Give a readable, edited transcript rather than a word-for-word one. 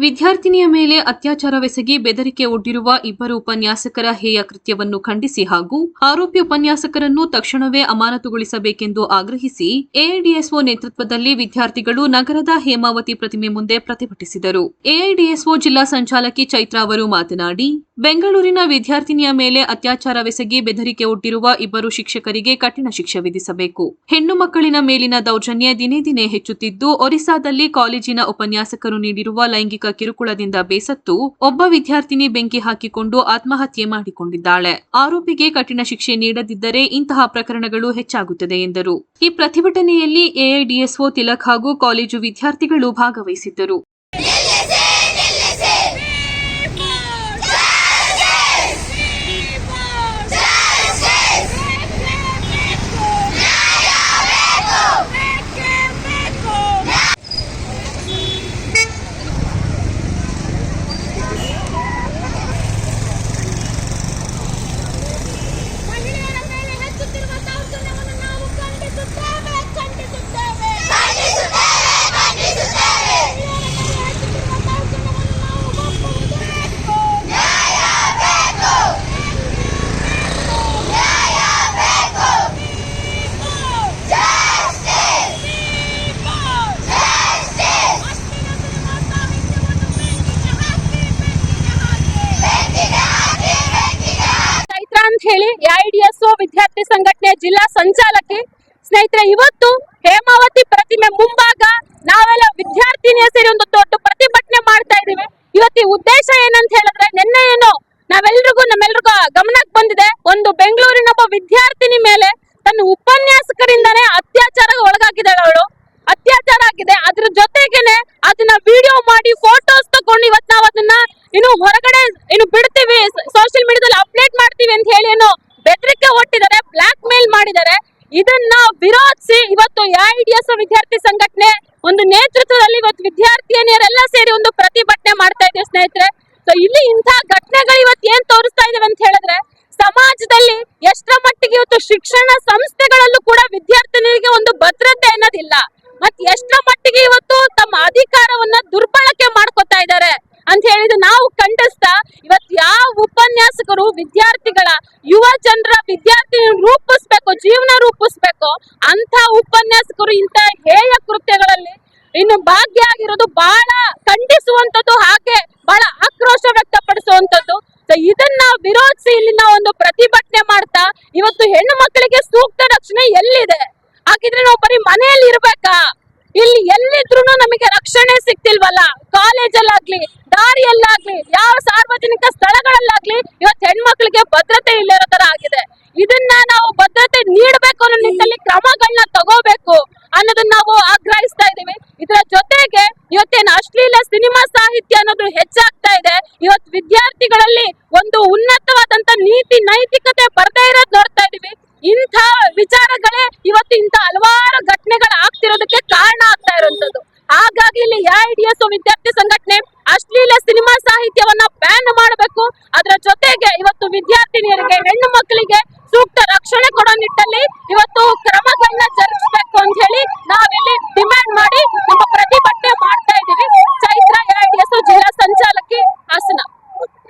ವಿದ್ಯಾರ್ಥಿನಿಯ ಮೇಲೆ ಅತ್ಯಾಚಾರವೆಸಗಿ ಬೆದರಿಕೆ ಒಡ್ಡಿರುವ ಇಬ್ಬರು ಉಪನ್ಯಾಸಕರ ಹೇಯ ಕೃತ್ಯವನ್ನು ಖಂಡಿಸಿ ಹಾಗೂ ಆರೋಪಿ ಉಪನ್ಯಾಸಕರನ್ನು ತಕ್ಷಣವೇ ಅಮಾನತುಗೊಳಿಸಬೇಕೆಂದು ಆಗ್ರಹಿಸಿ ಎಐಡಿಎಸ್ಒ ನೇತೃತ್ವದಲ್ಲಿ ವಿದ್ಯಾರ್ಥಿಗಳು ನಗರದ ಹೇಮಾವತಿ ಪ್ರತಿಮೆ ಮುಂದೆ ಪ್ರತಿಭಟಿಸಿದರು. ಎಐಡಿಎಸ್ಒ ಜಿಲ್ಲಾ ಸಂಚಾಲಕಿ ಚೈತ್ರ ಅವರು ಮಾತನಾಡಿ, ಬೆಂಗಳೂರಿನ ವಿದ್ಯಾರ್ಥಿನಿಯ ಮೇಲೆ ಅತ್ಯಾಚಾರವೆಸಗಿ ಬೆದರಿಕೆ ಒಡ್ಡಿರುವ ಇಬ್ಬರು ಶಿಕ್ಷಕರಿಗೆ ಕಠಿಣ ಶಿಕ್ಷೆ ವಿಧಿಸಬೇಕು. ಹೆಣ್ಣು ಮಕ್ಕಳಿನ ಮೇಲಿನ ದೌರ್ಜನ್ಯ ದಿನೇ ದಿನೇ ಹೆಚ್ಚುತ್ತಿದ್ದು, ಒರಿಸ್ಸಾದಲ್ಲಿ ಕಾಲೇಜಿನ ಉಪನ್ಯಾಸಕರು ನೀಡಿರುವ ಲೈಂಗಿಕ ಕಿರುಕುಳದಿಂದ ಬೇಸತ್ತು ಒಬ್ಬ ವಿದ್ಯಾರ್ಥಿನಿ ಬೆಂಕಿ ಹಾಕಿಕೊಂಡು ಆತ್ಮಹತ್ಯೆ ಮಾಡಿಕೊಂಡಿದ್ದಾಳೆ. ಆರೋಪಿಗೆ ಕಠಿಣ ಶಿಕ್ಷೆ ನೀಡದಿದ್ದರೆ ಇಂತಹ ಪ್ರಕರಣಗಳು ಹೆಚ್ಚಾಗುತ್ತದೆ ಎಂದರು. ಈ ಪ್ರತಿಭಟನೆಯಲ್ಲಿ ಎಐಡಿಎಸ್ಒ ತಿಲಕ್ ಹಾಗೂ ಕಾಲೇಜು ವಿದ್ಯಾರ್ಥಿಗಳು ಭಾಗವಹಿಸಿದ್ದರು. ಹೇಳಿ ಎಐಡಿಎಸ್ಒ ವಿದ್ಯಾರ್ಥಿ ಸಂಘಟನೆ ಜಿಲ್ಲಾ ಸಂಚಾಲಕಿ. ಸ್ನೇಹಿತರೆ, ಇವತ್ತು ಹೇಮಾವತಿ ಪ್ರತಿಮೆ ಮುಂಭಾಗ ನಾವೆಲ್ಲ ವಿದ್ಯಾರ್ಥಿನಿಯ ಸೇರಿ ಒಂದು ದೊಡ್ಡ ಪ್ರತಿಭಟನೆ ಮಾಡ್ತಾ ಇದೀವಿ. ಇವತ್ತಿ ಉದ್ದೇಶ ಏನಂತ ಹೇಳಿದ್ರೆ, ನಿನ್ನೆ ಏನೋ ನಮ್ಮೆಲ್ರಿಗೂ ಗಮನಕ್ಕೆ ಬಂದಿದೆ, ಒಂದು ಬೆಂಗಳೂರಿನ ಒಬ್ಬ ವಿದ್ಯಾರ್ಥಿನಿ ಮೇಲೆ ತನ್ನ ಉಪನ್ಯಾಸಕರಿಂದಾನೇ ಅತ್ಯಾಚಾರಕ್ಕೆ ಒಳಗಾಗಿದ್ದಾಳೆ. ಅವಳು ಅತ್ಯಾಚಾರ ಆಗಿದೆ. ಅದ್ರ ಜೊತೆಗೇನೆ ಅದನ್ನ ವಿಡಿಯೋ ಮಾಡಿ ಫೋಟೋಸ್ ತಗೊಂಡು ಇವತ್ತು ನಾವು ಅದನ್ನ ಇನ್ನು ಹೊರಗಡೆ ಬಿಡ್ತೀವಿ, ಸೋಷಿಯಲ್ ಮೀಡಿಯಾದಲ್ಲಿ ಅಪ್ಡೇಟ್ ಮಾಡ್ತೀವಿ ಅಂತ ಹೇಳಿ ಏನೋ ಬೆದರಿಕೆ ಒಟ್ಟಿದ್ದಾರೆ, ಬ್ಲಾಕ್ ಮೇಲ್ ಮಾಡಿದ್ದಾರೆ. ಇದನ್ನ ವಿರೋಧಿಸಿ ಇವತ್ತು ಎಐಡಿಎಸ್ಒ ವಿದ್ಯಾರ್ಥಿ ಸಂಘಟನೆ ಒಂದು ನೇತೃತ್ವದಲ್ಲಿ ಇವತ್ತು ವಿದ್ಯಾರ್ಥಿನಿಯರೆಲ್ಲ ಸೇರಿ ಒಂದು ಪ್ರತಿಭಟನೆ ಮಾಡ್ತಾ ಇದ್ದೇವೆ ಸ್ನೇಹಿತರೆ. ಸೊ ಇಲ್ಲಿ ಇಂತಹ ಘಟನೆಗಳು ಇವತ್ತು ಏನ್ ತೋರಿಸ್ತಾ ಇದಾವೆ ಅಂತ ಹೇಳಿದ್ರೆ, ಸಮಾಜದಲ್ಲಿ ಎಷ್ಟರ ಮಟ್ಟಿಗೆ ಇವತ್ತು ಶಿಕ್ಷಣ ಸಂಸ್ಥೆಗಳಲ್ಲೂ ಕೂಡ ವಿದ್ಯಾರ್ಥಿನಿಯರಿಗೆ ಒಂದು ಭದ್ರತೆ ಅನ್ನೋದಿಲ್ಲ, ಮತ್ತೆ ಎಷ್ಟರ ಮಟ್ಟಿಗೆ ಇವತ್ತು ತಮ್ಮ ಅಧಿಕಾರವನ್ನ ದುರ್ಬಳಕೆ ಮಾಡ್ಕೊತಾ ಇದ್ದಾರೆ ಅಂತ ಹೇಳಿದ್ರೆ ನಾವು ಖಂಡಿಸ್ತಾ, ಇವತ್ತು ಯಾವ ಉಪನ್ಯಾಸಕರು ವಿದ್ಯಾರ್ಥಿಗಳ ಯುವ ಜನರ ವಿದ್ಯಾರ್ಥಿ ರೂಪಿಸ್ಬೇಕು, ಜೀವನ ರೂಪಿಸ್ಬೇಕು, ಅಂತ ಉಪನ್ಯಾಸಕರು ಇಂತ ಹೇಯ ಕೃತ್ಯಗಳಲ್ಲಿ ಇನ್ನು ಭಾಗಿಯಾಗಿರೋದು ಬಹಳ ಖಂಡಿಸುವಂತದ್ದು, ಹಾಗೆ ಬಹಳ ಆಕ್ರೋಶ ವ್ಯಕ್ತಪಡಿಸುವಂತದ್ದು. ಇದನ್ನ ವಿರೋಧಿಸಿ ಇಲ್ಲಿ ನಾವು ಒಂದು ಪ್ರತಿಭಟನೆ ಮಾಡ್ತಾ, ಇವತ್ತು ಹೆಣ್ಣು ಮಕ್ಕಳಿಗೆ ಸೂಕ್ತ ರಕ್ಷಣೆ ಎಲ್ಲಿದೆ? ಹಾಗಿದ್ರೆ ನಾವು ಬರೀ ಮನೆಯಲ್ಲಿ ಇರ್ಬೇಕಾ? ಇಲ್ಲಿ ಎಲ್ಲಿದ್ರು ನಮಗೆ ರಕ್ಷಣೆ ಸಿಗ್ತಿಲ್ವಲ್ಲ. ಕಾಲೇಜಲ್ಲಾಗ್ಲಿ, ದಾರಿಯಲ್ಲಾಗ್ಲಿ, ಯಾವ ಸಾರ್ವಜನಿಕ ಸ್ಥಳಗಳಲ್ಲಾಗ್ಲಿ ಇವತ್ತು ಹೆಣ್ಮಕ್ಳಿಗೆ ಭದ್ರತೆ ಇಲ್ಲರೋ ತರ ಆಗಿದೆ. ಇದನ್ನ ನಾವು ಭದ್ರತೆ ನೀಡಬೇಕು ಅನ್ನೋ ನಿಟ್ಟಿನಲ್ಲಿ ಕ್ರಮಗಳನ್ನ ತಗೋಬೇಕು ಅನ್ನೋದನ್ನ ನಾವು ಆಗ್ರಹಿಸ್ತಾ ಇದೀವಿ. ಇದರ ಜೊತೆಗೆ ಇವತ್ತೇನು ಅಶ್ಲೀಲ ಸಿನಿಮಾ ಸಾಹಿತ್ಯ ಅನ್ನೋದು ಹೆಚ್ಚಾಗ್ತಾ ಇದೆ. ಇವತ್ತು ವಿದ್ಯಾರ್ಥಿಗಳಲ್ಲಿ ಒಂದು ಉನ್ನತವಾದಂತ ನೀತಿ ನೈತಿಕತೆ ಬರ್ತಾ ಇರೋದು ನೋಡ್ತಾ ಇದೀವಿ. ಇಂಥ ವಿಚಾರಗಳೇ ಇವತ್ತು ಇಂಥ ಹಲವಾರು ಘಟನೆಗಳು ಆಗ್ತಿರೋದಕ್ಕೆ ಕಾರಣ ಆಗ್ತಾ ಇರುವಂತದ್ದು. ಹಾಗಾಗಿ ಇಲ್ಲಿ ಎಐಡಿಎಸ್ಒ ವಿದ್ಯಾರ್ಥಿ